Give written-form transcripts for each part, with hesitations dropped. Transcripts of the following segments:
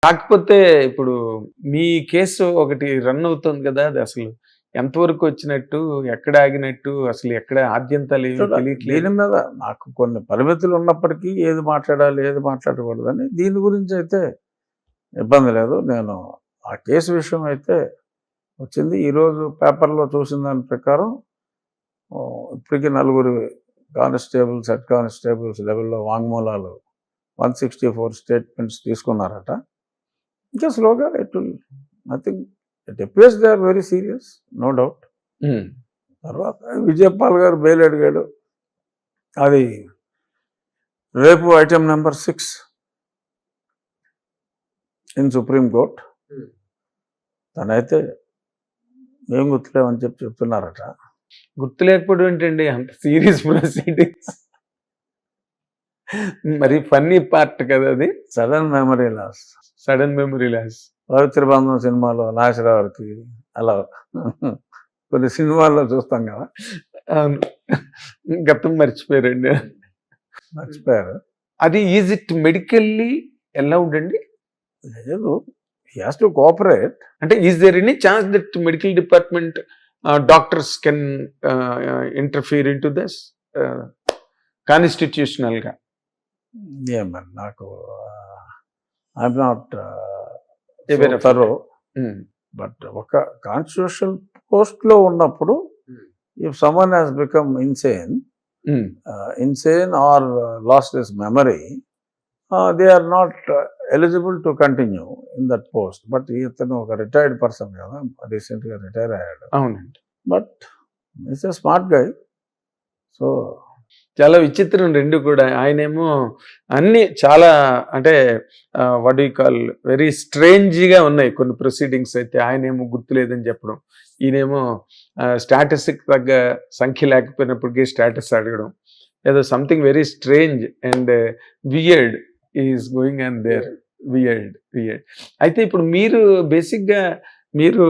కాకపోతే ఇప్పుడు మీ కేసు ఒకటి రన్ అవుతుంది కదా! అది అసలు ఎంతవరకు వచ్చినట్టు? ఎక్కడ ఆగినట్టు? అసలు ఎక్కడ ఆద్యంతాలేమి తెలియట్లేదు. దీని మీద నాకు కొన్ని పరిమితులు ఉన్నప్పటికీ ఏది మాట్లాడాలి, ఏది మాట్లాడకూడదని దీని గురించి అయితే ఇబ్బంది లేదు. నేను ఆ కేసు విషయం అయితే వచ్చింది. ఈరోజు పేపర్‌లో చూసిన దాని ప్రకారం ఇప్పటికి నలుగురు కానిస్టేబుల్స్, హెడ్ కానిస్టేబుల్స్ లెవెల్‌లో వాంగ్మూలాలు 164 స్టేట్మెంట్స్ తీసుకున్నారట. ఇంకా స్లోగా nothing it appears they are very serious, no doubt. తర్వాత విజయపాల్ గారు బెయిల్ అడిగాడు. అది రేపు item number 6 in supreme court. తనైతే ఏం గుర్తులేమని చెప్తున్నారట. గుర్తు లేకపోవడం ఏంటండి? అంత సీరియస్ ప్రొసీడింగ్స్. మరి ఫన్నీ పార్ట్ కదా అది. Sudden memory loss. Sudden memory loss. Pavitra Bandham సినిమాలో నాగేశ్వరరావుకి అలా కొన్ని సినిమాల్లో చూస్తాం కదా. అవును, గతం మర్చిపోయారండి. మర్చిపోయారు. అది ఈజ్ ఇట్ మెడికల్లీ అలౌడ్ అండి? లేదు, హీ హాస్ టు కోఆపరేట్. అంటే is there any chance that medical department doctors can interfere in to this కాన్స్టిట్యూషనల్గా? ఏమని నాకు ఐఎమ్ నాట్ బట్ ఒక కాన్స్టిట్యూషనల్ పోస్ట్లో ఉన్నప్పుడు if someone has become insane or lost his memory, they are not eligible to continue in that post. But ఇతను ఒక retired person కదా, రీసెంట్గా రిటైర్ అయ్యాడు. అవునండి. But it's a smart guy. So చాలా విచిత్రం రెండు కూడా. ఆయనేమో అన్ని చాలా అంటే వాట్ యు కాల్ వెరీ స్ట్రేంజ్గా ఉన్నాయి కొన్ని ప్రొసీడింగ్స్. అయితే ఆయనేమో గుర్తులేదని చెప్పడం, ఈయనేమో స్టాటస్కి తగ్గ సంఖ్య లేకపోయినప్పటికీ స్టాటస్ అడగడం, ఏదో something very strange and weird is going on their. Weird. అయితే ఇప్పుడు మీరు బేసిక్గా మీరు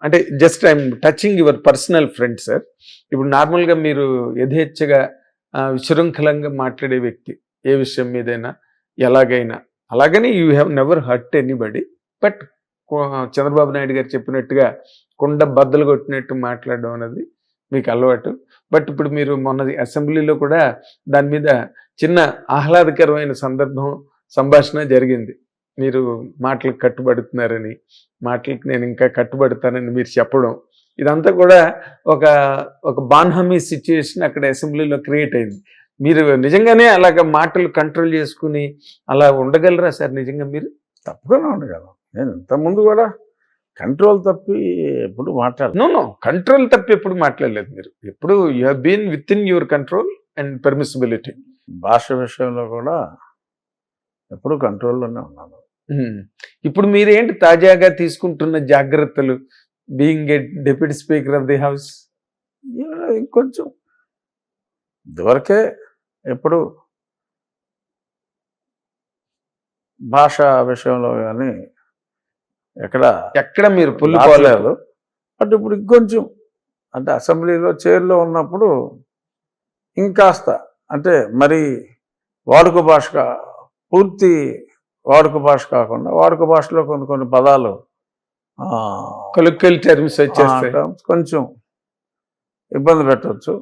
అంటే just I'm touching your personal friend sir. ఇప్పుడు నార్మల్గా మీరు యథేచ్ఛగా విశృంఖలంగా మాట్లాడే వ్యక్తి, ఏ విషయం మీదైనా ఎలాగైనా. అలాగని you have never hurt anybody. But Chandrababu Naidu గారు చెప్పినట్టుగా కుండ బద్దలు కొట్టినట్టు మాట్లాడడం అనేది మీకు అలవాటు. బట్ ఇప్పుడు మీరు మొన్న అసెంబ్లీలో కూడా దాని మీద చిన్న ఆహ్లాదకరమైన సంభాషణ జరిగింది. మీరు మాటలకు కట్టుబడుతున్నారని, మాటలకు నేను ఇంకా కట్టుబడతానని మీరు చెప్పడం, ఇదంతా కూడా ఒక బాన్హమీ సిచ్యుయేషన్ అక్కడ అసెంబ్లీలో క్రియేట్ అయింది. మీరు నిజంగానే అలాగ మాటలు కంట్రోల్ చేసుకుని అలా ఉండగలరా సార్ నిజంగా మీరు? తప్పకుండా ఉండగలం. నేను ఇంతకుముందు కూడా కంట్రోల్ తప్పి ఎప్పుడు నో కంట్రోల్ తప్పి ఎప్పుడు మాట్లాడలేదు మీరు. ఎప్పుడు you have been with in your control and permissibility. భాష విషయంలో కూడా ఎప్పుడు కంట్రోల్లోనే ఉన్నాను. ఇప్పుడు మీరేంటి తాజాగా తీసుకుంటున్న జాగ్రత్తలు, being a deputy speaker of the house? ఇంకొంచెం ఇదివరకే ఎప్పుడు భాష విషయంలో కానీ ఎక్కడ మీరు పుల్లు పోలేదు. బట్ ఇప్పుడు ఇంకొంచెం అంటే అసెంబ్లీలో చైర్లో ఉన్నప్పుడు ఇంకాస్త అంటే మరి పూర్తి వాడుక భాష కాకుండా వాడుక భాషలో కొన్ని పదాలు కొలిక్వల్ టర్మ్స్ వచ్చేస్తాయి, కొంచెం ఇబ్బంది పెట్టవచ్చు.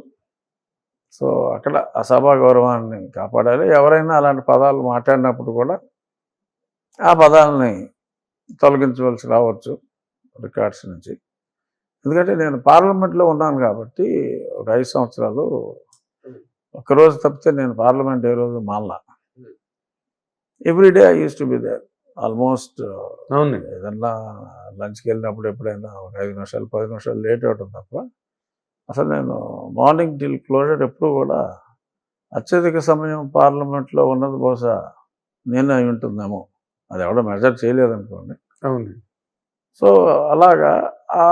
సో అక్కడ ఆ సభా గౌరవాన్ని కాపాడాలి. ఎవరైనా అలాంటి పదాలు మాట్లాడినప్పుడు కూడా ఆ పదాలని తొలగించవలసి రావచ్చు రికార్డ్స్ నుంచి. ఎందుకంటే నేను పార్లమెంట్లో ఉన్నాను కాబట్టి ఒక 5 సంవత్సరాలు ఒక్కరోజు తప్పితే నేను పార్లమెంట్ ఏ రోజు మానలా. Everyday I use to be there almost. అవునండి. ఏదన్నా లంచ్కి వెళ్ళినప్పుడు ఎప్పుడైనా ఒక 5 నిమిషాలు 10 నిమిషాలు లేట్ అవడం తప్ప అసలు నేను మార్నింగ్ టిల్ క్లోజర్ ఎప్పుడు కూడా అత్యధిక సమయం పార్లమెంట్లో ఉన్నది బహుశా నేను అయి ఉంటుందేమో. అది ఎవడో మెజర్ చేయలేదనుకోండి. అవును. సో అలాగా ఆ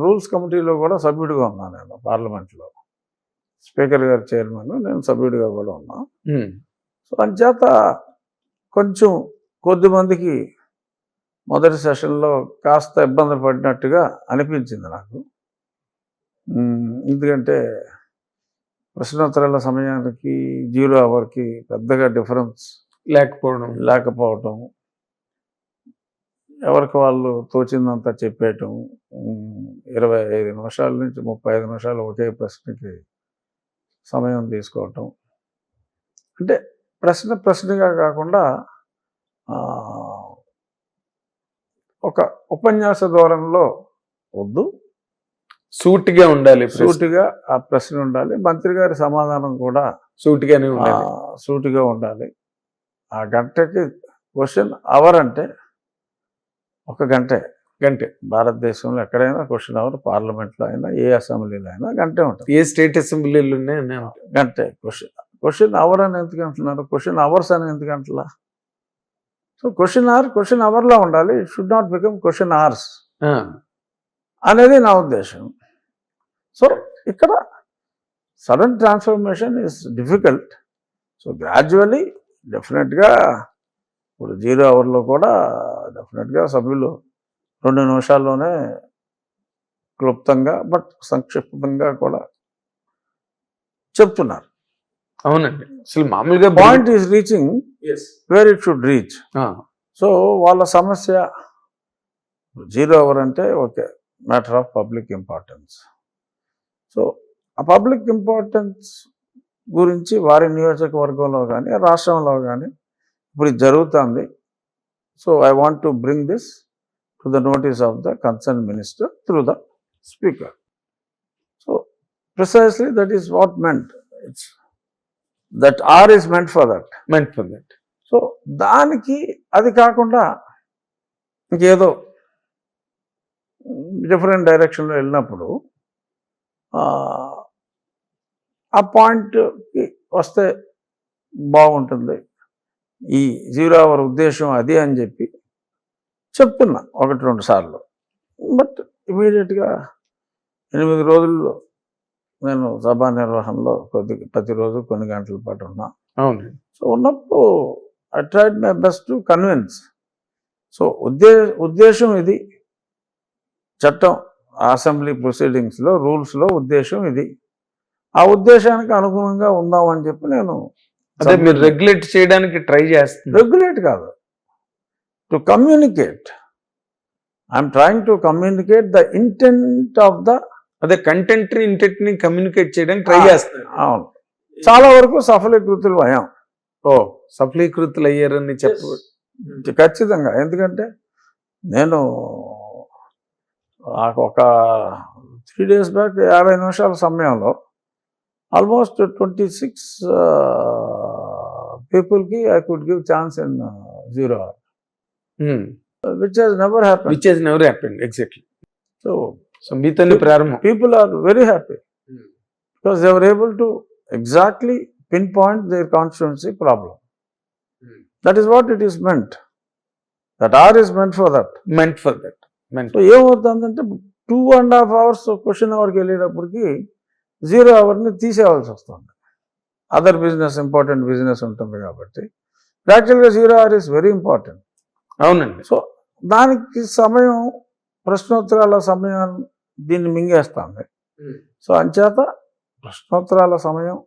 రూల్స్ కమిటీలో కూడా సభ్యుడిగా ఉన్నాను నేను పార్లమెంట్లో. స్పీకర్ గారు చైర్మన్, నేను సభ్యుడిగా కూడా ఉన్నా. సో అంచేత కొంచెం కొద్దిమందికి మొదటి సెషన్లో కాస్త ఇబ్బంది పడినట్టుగా అనిపించింది నాకు. ఎందుకంటే ప్రశ్నోత్తరాల సమయానికి 0 అవర్కి పెద్దగా డిఫరెన్స్ లేకపోవటం, ఎవరికి వాళ్ళు తోచిందంతా చెప్పేయటం, 25 నిమిషాల నుంచి 35 నిమిషాలు ఒకే ప్రశ్నకి సమయం తీసుకోవటం. అంటే ప్రశ్నగా కాకుండా ఒక ఉపన్యాస ధోరణిలో వద్దు, సూటిగా ఉండాలి, సూటిగా ఆ ప్రశ్న ఉండాలి. మంత్రి గారి సమాధానం కూడా సూటిగానే ఉండాలి. సూటిగా ఉండాలి. ఆ గంటకి క్వశ్చన్ అవర్ అంటే ఒక గంటే. భారతదేశంలో ఎక్కడైనా క్వశ్చన్ అవర్, పార్లమెంట్లో అయినా ఏ అసెంబ్లీలో అయినా గంటే ఉంటుంది. ఏ స్టేట్ అసెంబ్లీలు ఉన్నాయి గంటే క్వశ్చన్ అవర్ అని ఎందుకు అంటున్నారు? క్వశ్చన్ అవర్స్ అని ఎందుకు అంటలా? సో క్వశ్చన్ అవర్లో ఉండాలి. It should not become question hours అనేది నా ఉద్దేశం. సో ఇక్కడ sudden transformation is difficult. So gradually డెఫినెట్గా ఇప్పుడు 0 అవర్లో కూడా డెఫినెట్గా సభ్యులు 2 నిమిషాల్లోనే క్లుప్తంగా బట్ సంక్షిప్తంగా కూడా చెప్తున్నారు. అవునండి. అసలు మామూలుగా point is reaching where it should reach. So వాళ్ళ సమస్య 0 అవర్ అంటే okay, matter of public importance. So ఆ పబ్లిక్ ఇంపార్టెన్స్ గురించి వారి నియోజకవర్గంలో కానీ రాష్ట్రంలో కానీ ఇప్పుడు ఇది జరుగుతుంది. So I want to bring this to the notice of the concern minister through the speaker. So precisely that is what meant. It's that are is meant for that. So దానికి అది కాకుండా ఇంకేదో డిఫరెంట్ డైరెక్షన్లో వెళ్ళినప్పుడు ఆ పాయింట్కి వస్తే బాగుంటుంది. ఈ 0 అవర్ ఉద్దేశం అది అని చెప్పి చెప్తున్నా 1-2 సార్లు. బట్ ఇమీడియట్గా 8 రోజుల్లో నేను సభా నిర్వహణలో ప్రతిరోజు కొన్ని గంటల పాటు ఉన్నా. అవును. సో ఉన్నప్పుడు I tried my best to convince. So ఉద్దేశం ఇది, చట్టం అసెంబ్లీ ప్రొసీడింగ్స్లో రూల్స్లో ఉద్దేశం ఇది. ఆ ఉద్దేశానికి అనుగుణంగా ఉందామని చెప్పి నేను అదే మీరు రెగ్యులేట్ చేయడానికి ట్రై చేస్తున్నారు. రెగ్యులేట్ కాదు, to communicate. I'm trying to communicate the intent of the అదే కంటెంట్ ఇంటెంట్ ని కమ్యూనికేట్ చేయడానికి ట్రై చేస్తున్నారు. అవును, చాలా వరకు సఫలీకృతులు అయ్యాం. సఫలీకృతులు అయ్యారని ఖచ్చితంగా. ఎందుకంటే నేను ఒక 3 days బ్యాక్ 50 నిమిషాల సమయంలో ఆల్మోస్ట్ 26 పీపుల్కి I could give chance in 0 hour, which has never happened. Exactly. So మీతోనే ప్రారంభం. People are very happy because they were able to exactly pinpoint their constituency problem. That is what it is meant. That hour is meant for that. So ఏమవుతుందంటే 2.5 hours question అవర్కి వెళ్ళేటప్పటికి 0 అవర్ని తీసేవాల్సి వస్తుంది. Other business, important business ఉంటుంది కాబట్టి యాక్చువల్గా 0 hour is very important. అవునండి. So దానికి సమయం, ప్రశ్నోత్తరాల సమయాన్ని దీన్ని మింగేస్తుంది. సో అంచేత ప్రశ్నోత్తరాల సమయం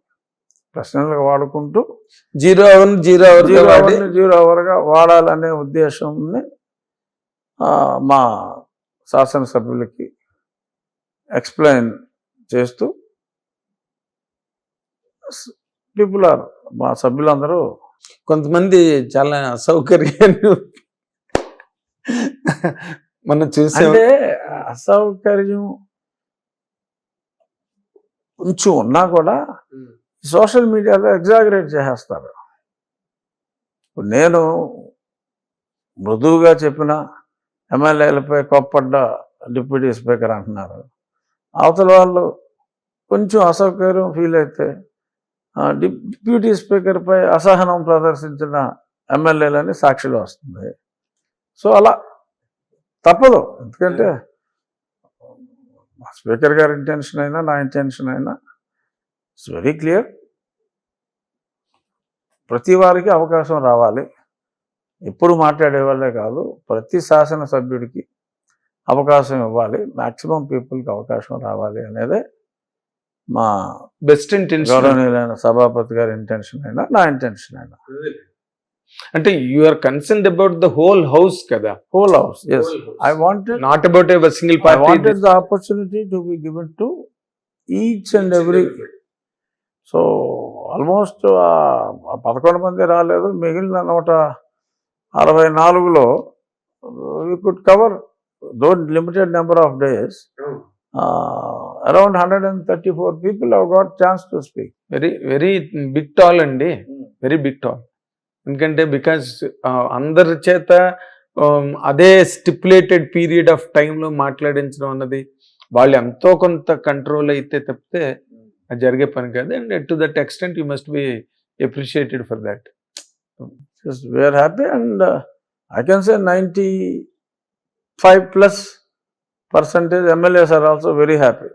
ప్రశ్నలకు వాడుకుంటూ 0 అవర్గా వాడాలనే ఉద్దేశాన్ని మా శాసనసభ్యులకి ఎక్స్ప్లెయిన్ చేస్తూ మా సభ్యులందరూ కొంతమంది చాలా అసౌకర్యాన్ని మనం చూసాం. అంటే అసౌకర్యం కొంచెం ఉన్నా కూడా సోషల్ మీడియాలో ఎగ్జాగరేట్ చేసేస్తారు. నేను మృదువుగా చెప్పిన ఎమ్మెల్యేలపై కోప్పడ్డ డిప్యూటీ స్పీకర్ అంటున్నారు. అవతల వాళ్ళు కొంచెం అసౌకర్యం ఫీల్ అయితే డిప్యూటీ స్పీకర్పై అసహనం ప్రదర్శించిన ఎమ్మెల్యేలని సాక్షిలో వస్తుంది. సో అలా తప్పదు. ఎందుకంటే స్పీకర్ గారి ఇంటెన్షన్ అయినా నా ఇంటెన్షన్ అయినా ఇట్స్ వెరీ క్లియర్. ప్రతి వారికి అవకాశం రావాలి. ఎప్పుడు మాట్లాడే వాళ్ళే కాదు, ప్రతి శాసనసభ్యుడికి అవకాశం ఇవ్వాలి, మ్యాక్సిమం పీపుల్కి అవకాశం రావాలి అనేదే మా బెస్ట్ ఇంటెన్షన్. గౌరవనీయులైన సభాపతి గారి ఇంటెన్షన్ అయినా నా ఇంటెన్షన్ అయినా. అంటే you are concerned about the whole house కదా, whole house. Yes, I wanted not about a single I party. wanted the opportunity to be given to each and every. So almost 11 మంది రాలేదు, మిగిలిన 164లో we could cover though limited number of days. Around 134 people have got chance to speak. Very very big tall అండి, very big tall. ఎందుకంటే because అందరి చేత అదే stipulated period of టైంలో మాట్లాడించడం అన్నది వాళ్ళు ఎంతో కొంత కంట్రోల్ అయితే తప్పితే అది జరిగే పని కాదు. And to that extent you must be appreciated for that. Just we are happy, and I can say 95+% MLAs are also very happy.